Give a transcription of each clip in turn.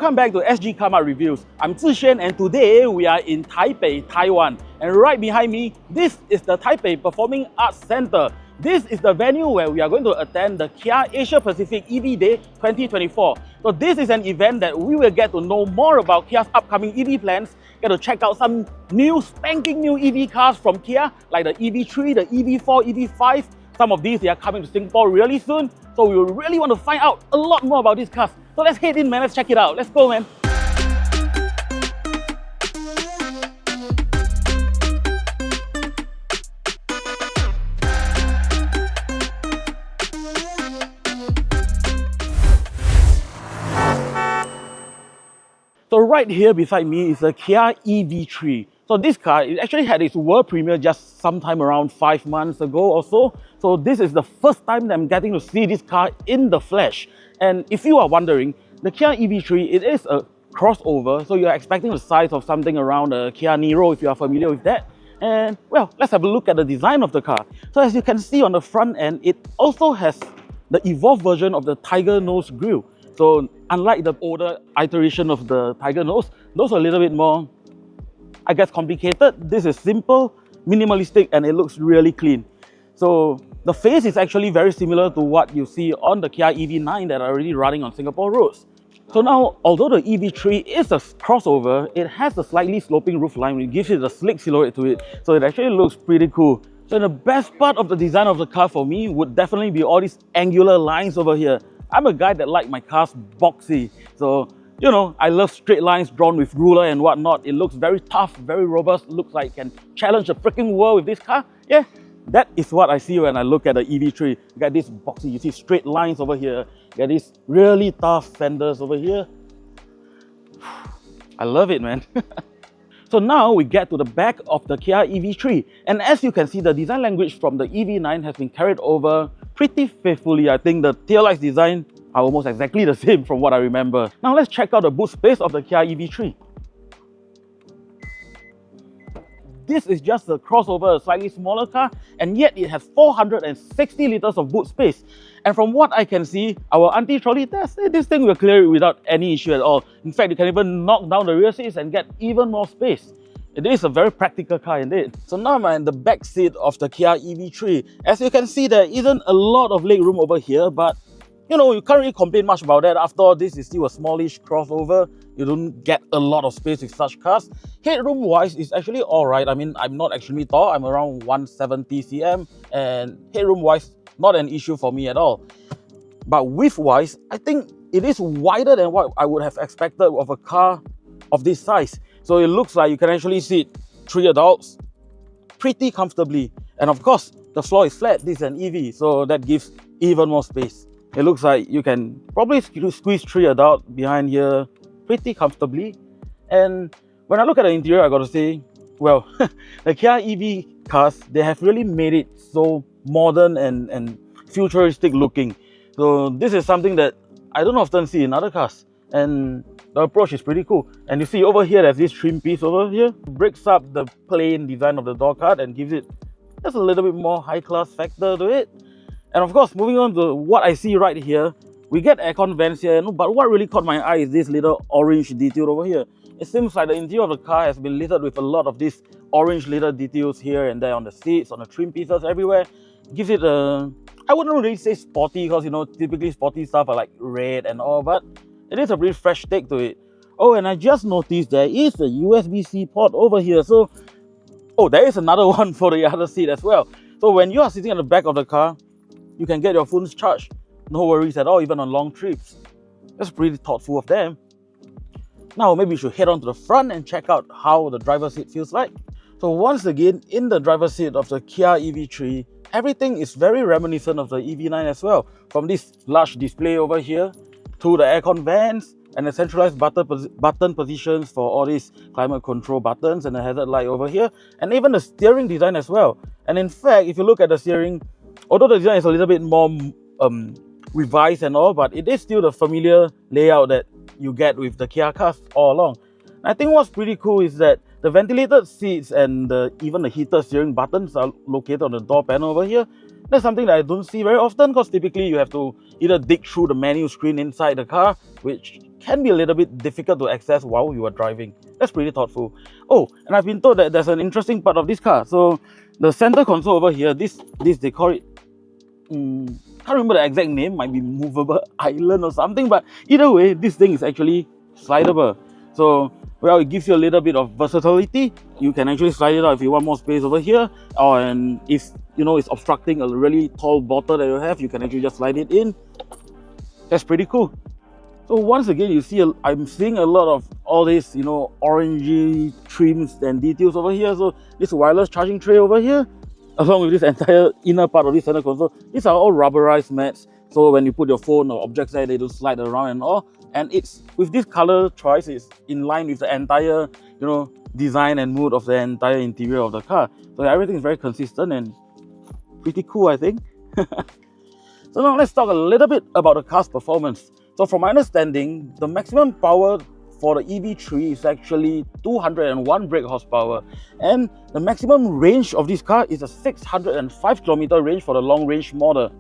Welcome back to Sgcarmart Reviews. I'm Zishen and today we are in Taipei, Taiwan. And right behind me, this is the Taipei Performing Arts Center. This is the venue where we are going to attend the Kia Asia Pacific EV Day 2024. So this is an event that we will get to know more about Kia's upcoming EV plans, get to check out some new, spanking new EV cars from Kia, like the EV3, the EV4, EV5. Some of these, they are coming to Singapore really soon. So we really want to find out a lot more about these cars. So let's head in, man. Let's check it out. Let's go, man. So right here beside me is a Kia EV3. So this car, it actually had its world premiere just sometime around 5 months ago or so. So this is the first time that I'm getting to see this car in the flesh. And if you are wondering, the Kia EV3, it is a crossover. So you're expecting the size of something around a Kia Niro if you are familiar with that. And well, let's have a look at the design of the car. So as you can see on the front end, it also has the evolved version of the Tiger Nose grille. So unlike the older iteration of the Tiger Nose, those are a little bit more, I guess, complicated. This is simple, minimalistic, and it looks really clean. So the face is actually very similar to what you see on the Kia EV9 that are already running on Singapore roads. So now, although the EV3 is a crossover, it has a slightly sloping roofline, which gives it a slick silhouette to it. So it actually looks pretty cool. So the best part of the design of the car for me would definitely be all these angular lines over here. I'm a guy that like my cars boxy. So, you know, I love straight lines drawn with ruler and whatnot. It looks very tough, very robust. Looks like it can challenge the freaking world with this car. Yeah, that is what I see when I look at the EV3. You got this boxy, you see straight lines over here. You got these really tough fenders over here. I love it, man. So now we get to the back of the Kia EV3. And as you can see, the design language from the EV9 has been carried over pretty faithfully. I think the taillights design are almost exactly the same from what I remember. Now let's check out the boot space of the Kia EV3. This is just a crossover, a slightly smaller car, and yet it has 460 liters of boot space. And from what I can see, our anti-trolley test, this thing will clear it without any issue at all. In fact, you can even knock down the rear seats and get even more space. It is a very practical car indeed. So now I'm in the back seat of the Kia EV3. As you can see, there isn't a lot of leg room over here, but you know, you can't really complain much about that. After all, this is still a smallish crossover. You don't get a lot of space with such cars. Headroom wise is actually alright. I mean, I'm not extremely tall. I'm around 170 cm, and headroom wise, not an issue for me at all. But width wise, I think it is wider than what I would have expected of a car of this size. So it looks like you can actually sit 3 adults pretty comfortably. And of course, the floor is flat. This is an EV, so that gives even more space. It looks like you can probably squeeze 3 adults behind here pretty comfortably. And when I look at the interior, I gotta say, well, the Kia EV cars, they have really made it so modern and futuristic looking. So this is something that I don't often see in other cars. And the approach is pretty cool. And you see over here, there's this trim piece over here. Breaks up the plain design of the door card and gives it just a little bit more high-class factor to it. And of course, moving on to what I see right here, we get aircon vents here, but what really caught my eye is this little orange detail over here. It seems like the interior of the car has been littered with a lot of these orange little details here and there on the seats, on the trim pieces, everywhere. Gives it a, I wouldn't really say sporty, because you know, typically sporty stuff are like red and all, but it is a pretty fresh take to it. Oh, and I just noticed there is a USB-C port over here. So, oh, there is another one for the other seat as well. So when you are sitting at the back of the car, you can get your phones charged. No worries at all, even on long trips. That's pretty thoughtful of them. Now maybe we should head on to the front and check out how the driver's seat feels like. So once again, in the driver's seat of the Kia EV3, everything is very reminiscent of the EV9 as well. From this large display over here, to the aircon vents, and the centralized button positions for all these climate control buttons, and the hazard light over here, and even the steering design as well. And in fact, if you look at the steering, although the design is a little bit more revised and all, but it is still the familiar layout that you get with the Kia cars all along. And I think what's pretty cool is that the ventilated seats and even the heated steering buttons are located on the door panel over here, That's something that I don't see very often, because typically you have to either dig through the menu screen inside the car, which can be a little bit difficult to access while you are driving. That's pretty thoughtful. Oh, and I've been told that there's an interesting part of this car. So the center console over here, this they call it, can't remember the exact name, might be movable island or something, but either way, this thing is actually slidable. So, well, it gives you a little bit of versatility. You can actually slide it out if you want more space over here, and if you know it's obstructing a really tall bottle that you have, you can actually just slide it in. That's pretty cool. So once again, you see, I'm seeing a lot of all these, you know, orangey trims and details over here. So this wireless charging tray over here, along with this entire inner part of this center console, these are all rubberized mats. So when you put your phone or objects there, they don't slide around and all. And it's with this color choice, it's in line with the entire, you know, design and mood of the entire interior of the car. So everything is very consistent and pretty cool, I think. So now let's talk a little bit about the car's performance. So from my understanding, the maximum power for the EV3 is actually 201 brake horsepower, and the maximum range of this car is a 605 km range for the long range model.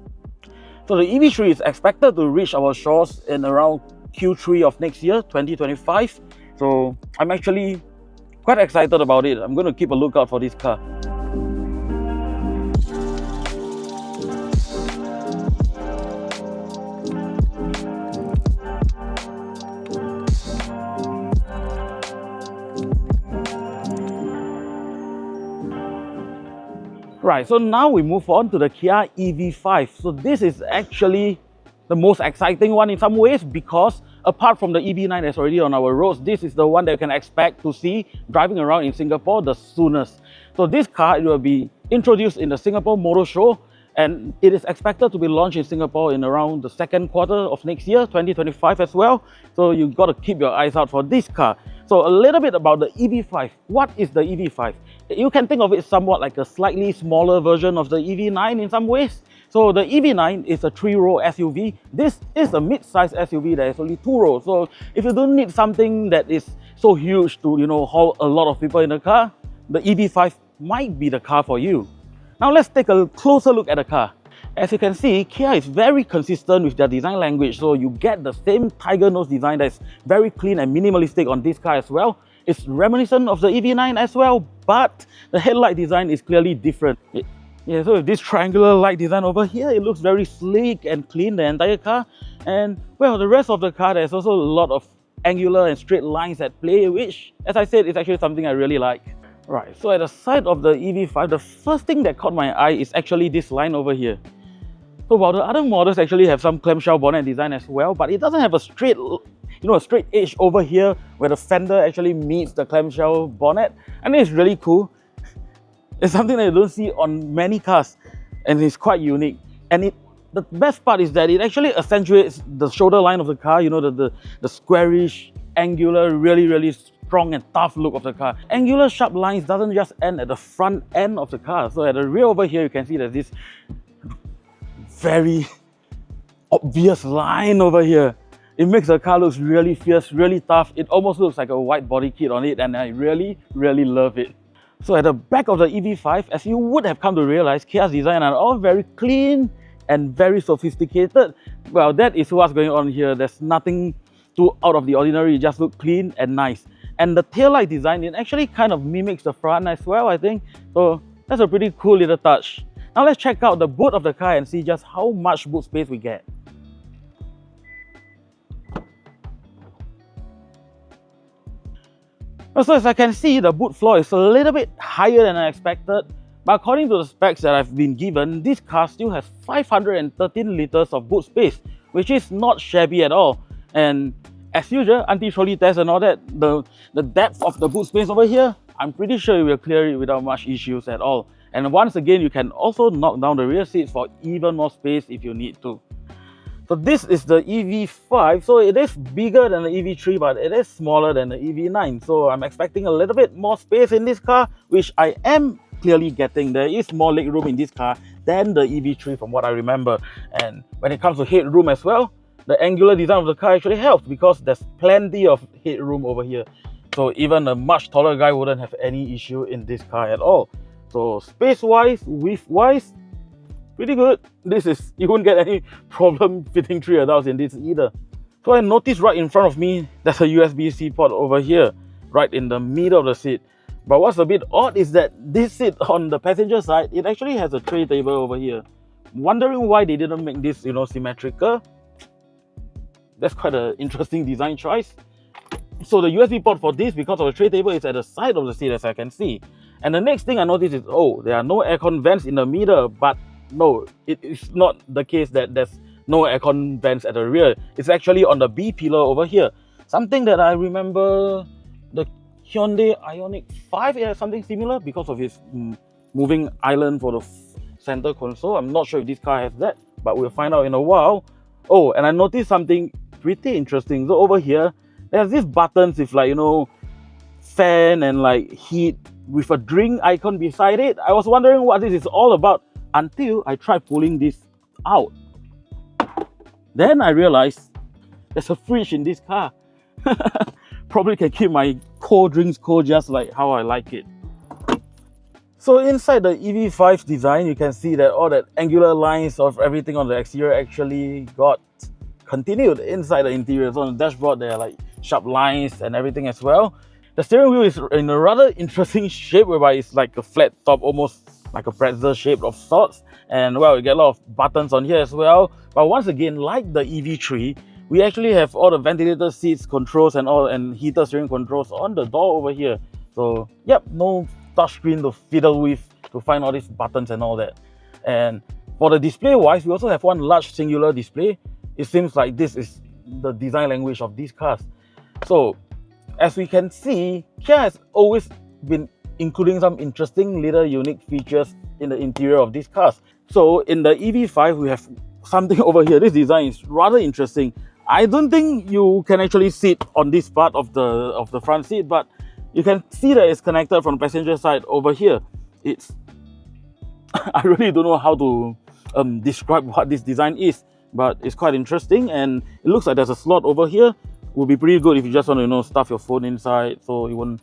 So the EV3 is expected to reach our shores in around Q3 of next year, 2025. So I'm actually quite excited about it. I'm going to keep a lookout for this car. Right, so now we move on to the Kia EV5. So this is actually the most exciting one in some ways, because apart from the EV9 that's already on our roads, this is the one that you can expect to see driving around in Singapore the soonest. So this car will be introduced in the Singapore Motor Show, and it is expected to be launched in Singapore in around the second quarter of next year, 2025 as well. So you've got to keep your eyes out for this car. So a little bit about the EV5. What is the EV5? You can think of it somewhat like a slightly smaller version of the EV9 in some ways. So the EV9 is a 3-row SUV. This is a mid-size SUV that is only 2 rows. So if you don't need something that is so huge to, you know, haul a lot of people in the car, the EV5 might be the car for you. Now let's take a closer look at the car. As you can see, Kia is very consistent with their design language, so you get the same tiger nose design that's very clean and minimalistic on this car as well. It's reminiscent of the EV9 as well, but the headlight design is clearly different. Yeah, so with this triangular light design over here, it looks very sleek and clean, the entire car. And well, the rest of the car, there's also a lot of angular and straight lines at play, which, as I said, is actually something I really like. Right, so at the side of the EV5, the first thing that caught my eye is actually this line over here. So while the other models actually have some clamshell bonnet design as well, but it doesn't have a straight, a straight edge over here where the fender actually meets the clamshell bonnet. And it's really cool. It's something that you don't see on many cars, and it's quite unique. And the best part is that it actually accentuates the shoulder line of the car, you know, the squarish, angular, really strong and tough look of the car. Angular sharp lines doesn't just end at the front end of the car. So at the rear over here, you can see there's this very obvious line over here. It makes the car look really fierce, really tough. It almost looks like a white body kit on it, and I really love it. So at the back of the EV5, as you would have come to realize, Kia's design are all very clean and very sophisticated. Well, that is what's going on here. There's nothing too out of the ordinary. It just looks clean and nice. And the taillight design, it actually kind of mimics the front as well, I think. So that's a pretty cool little touch. Now let's check out the boot of the car and see just how much boot space we get. So as I can see, the boot floor is a little bit higher than I expected. But according to the specs that I've been given, this car still has 513 liters of boot space, which is not shabby at all. And as usual, anti-trolley test and all that, the depth of the boot space over here, I'm pretty sure you will clear it without much issues at all. And once again, you can also knock down the rear seats for even more space if you need to. So this is the EV5, so it is bigger than the EV3, but it is smaller than the EV9. So I'm expecting a little bit more space in this car, which I am clearly getting. There is more legroom in this car than the EV3 from what I remember. And when it comes to headroom as well, the angular design of the car actually helps because there's plenty of headroom over here. So even a much taller guy wouldn't have any issue in this car at all. So space-wise, width-wise, pretty good. You won't get any problem fitting 3 adults in this either. So I noticed right in front of me, there's a USB-C port over here, right in the middle of the seat. But what's a bit odd is that this seat on the passenger side, it actually has a tray table over here. Wondering why they didn't make this, symmetrical. That's quite an interesting design choice. So the USB port for this, because of the tray table, is at the side of the seat, as I can see. And the next thing I noticed is, oh, there are no aircon vents in the middle, but no, it is not the case that there's no aircon vents at the rear. It's actually on the B pillar over here. Something that I remember the Hyundai Ioniq 5 has something similar because of its moving island for the center console. I'm not sure if this car has that, but we'll find out in a while. Oh, and I noticed something pretty interesting. So over here, there's these buttons with like, fan and like heat with a drink icon beside it. I was wondering what this is all about until I tried pulling this out. Then I realized there's a fridge in this car. Probably can keep my cold drinks cold just like how I like it. So inside the EV5's design, you can see that all that angular lines of everything on the exterior actually got continued inside the interior. So on the dashboard, there are like sharp lines and everything as well. The steering wheel is in a rather interesting shape, whereby it's like a flat top, almost like a pretzel shape of sorts. And well, you get a lot of buttons on here as well. But once again, like the EV3, we actually have all the ventilator seats controls and heater steering controls on the door over here. So yep, no touchscreen to fiddle with to find all these buttons and all that. And for the display wise, we also have one large singular display. It seems like this is the design language of these cars. So as we can see, Kia has always been including some interesting little unique features in the interior of these cars. So in the EV5, we have something over here. This design is rather interesting. I don't think you can actually sit on this part of the front seat, but you can see that it's connected from the passenger side over here. I really don't know how to describe what this design is, but it's quite interesting, and it looks like there's a slot over here. Would be pretty good if you just want to stuff your phone inside so it won't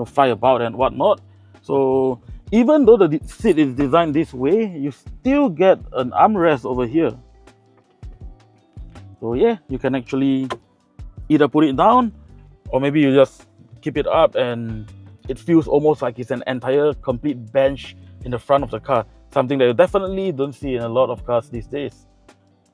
fly about and whatnot. So even though the seat is designed this way, you still get an armrest over here. So yeah, you can actually either put it down or maybe you just keep it up, and it feels almost like it's an entire complete bench in the front of the car, something that you definitely don't see in a lot of cars these days.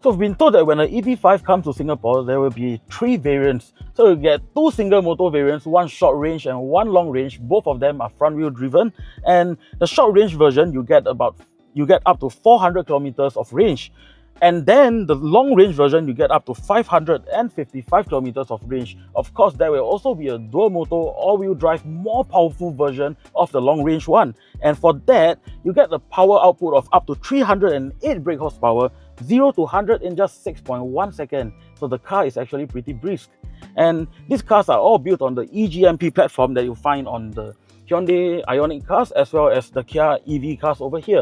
So we've been told that when an EV5 comes to Singapore, there will be 3 variants. So you get 2 single motor variants, one short range and one long range. Both of them are front wheel driven. And the short range version, you get up to 400 kilometers of range. And then the long range version, you get up to 555 kilometers of range. Of course, there will also be a dual motor, all-wheel drive, more powerful version of the long range one. And for that, you get the power output of up to 308 brake horsepower, 0 to 100 in just 6.1 seconds. So the car is actually pretty brisk. And these cars are all built on the eGMP platform that you find on the Hyundai Ioniq cars as well as the Kia EV cars over here.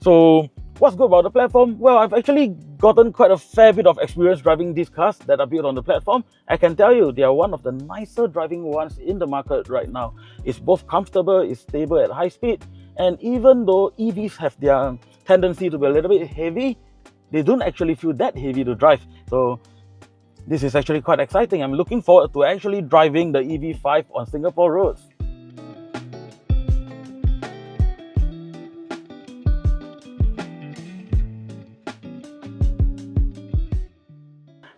So what's good about the platform? Well, I've actually gotten quite a fair bit of experience driving these cars that are built on the platform. I can tell you they are one of the nicer driving ones in the market right now. It's both comfortable, it's stable at high speed, and even though EVs have their tendency to be a little bit heavy, they don't actually feel that heavy to drive. So this is actually quite exciting. I'm looking forward to actually driving the EV5 on Singapore roads.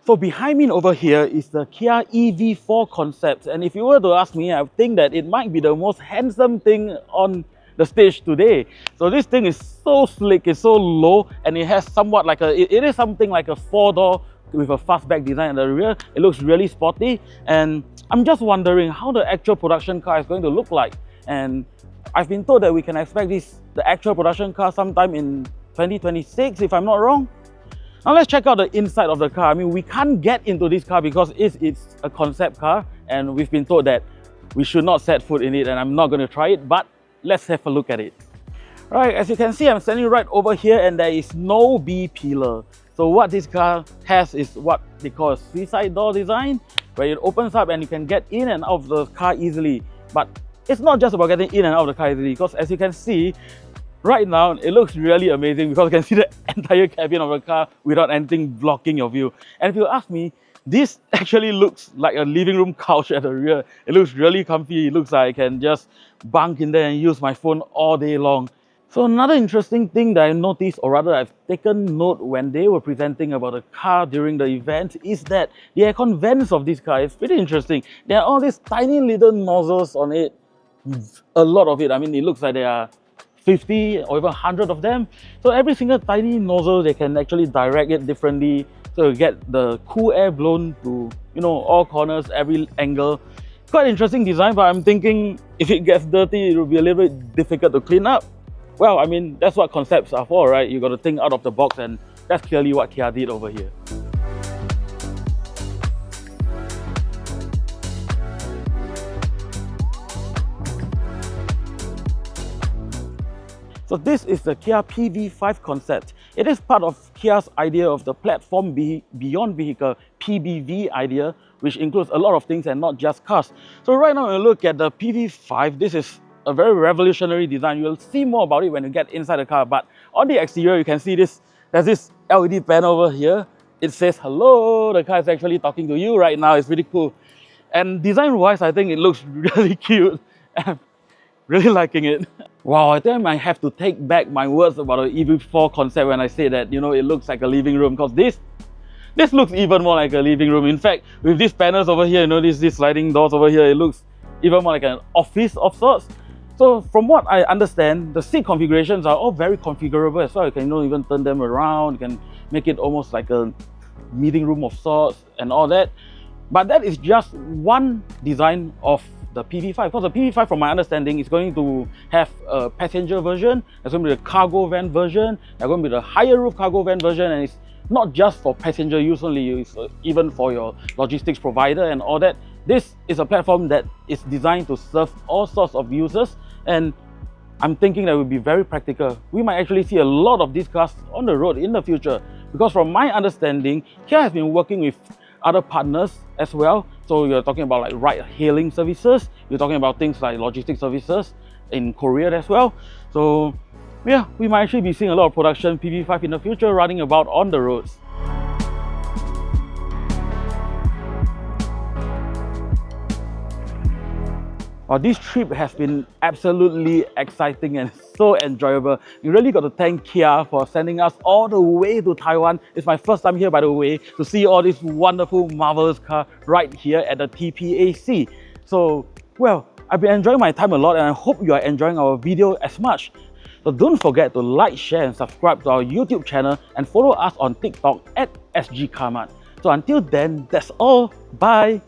So behind me over here is the Kia EV4 concept, and if you were to ask me, I think that it might be the most handsome thing on the stage today. So this thing is so slick, it's so low, and it has somewhat like it is something like a 4-door with a fastback design at the rear. It looks really sporty, and I'm just wondering how the actual production car is going to look like. And I've been told that we can expect the actual production car sometime in 2026, if I'm not wrong. Now let's check out the inside of the car. I mean, we can't get into this car because it's a concept car, and we've been told that we should not set foot in it, and I'm not going to try it, but let's have a look at it. Right, as you can see, I'm standing right over here and there is no B pillar. So what this car has is what they call a suicide door design, where it opens up and you can get in and out of the car easily. But it's not just about getting in and out of the car easily, because as you can see, Right now, it looks really amazing because you can see the entire cabin of the car without anything blocking your view. And if you ask me, this actually looks like a living room couch at the rear. It looks really comfy. It looks like I can just bunk in there and use my phone all day long. So another interesting thing that I noticed, or rather I've taken note when they were presenting about the car during the event, is that the aircon vents of this car is pretty interesting. There are all these tiny little nozzles on it, a lot of it. I mean, it looks like there are 50 or even 100 of them. So every single tiny nozzle, they can actually direct it differently. So you get the cool air blown to, all corners, every angle. Quite interesting design, but I'm thinking if it gets dirty, it will be a little bit difficult to clean up. Well, I mean, that's what concepts are for, right? You got to think out of the box, and that's clearly what Kia did over here. So this is the Kia PV5 concept. It is part of Kia's idea of the platform beyond vehicle, PBV idea, which includes a lot of things and not just cars. So right now, when you look at the PV5, this is a very revolutionary design. You'll see more about it when you get inside the car. But on the exterior, you can see this. There's this LED panel over here. It says hello. The car is actually talking to you right now. It's pretty cool. And design-wise, I think it looks really cute. I'm really liking it. Wow, I think I might have to take back my words about the EV4 concept when I say that, it looks like a living room, because this looks even more like a living room. In fact, with these panels over here, these sliding doors over here, it looks even more like an office of sorts. So from what I understand, the seat configurations are all very configurable as well. You can even turn them around, you can make it almost like a meeting room of sorts and all that. But that is just one design of the PV5, because the PV5, from my understanding, is going to have a passenger version, there's going to be the cargo van version, there's going to be the higher roof cargo van version, and it's not just for passenger use only, it's even for your logistics provider and all that. This is a platform that is designed to serve all sorts of users, and I'm thinking that it will be very practical. We might actually see a lot of these cars on the road in the future, because from my understanding, Kia has been working with other partners as well. So you're talking about like ride-hailing services, you're talking about things like logistics services in Korea as well. So yeah, we might actually be seeing a lot of production PV5 in the future running about on the roads. This trip has been absolutely exciting and so enjoyable. You really got to thank Kia for sending us all the way to Taiwan. It's my first time here, by the way, to see all this wonderful, marvelous car right here at the TPAC. So, well, I've been enjoying my time a lot, and I hope you are enjoying our video as much. So don't forget to like, share and subscribe to our YouTube channel, and follow us on TikTok at Sgcarmart. So until then, that's all. Bye!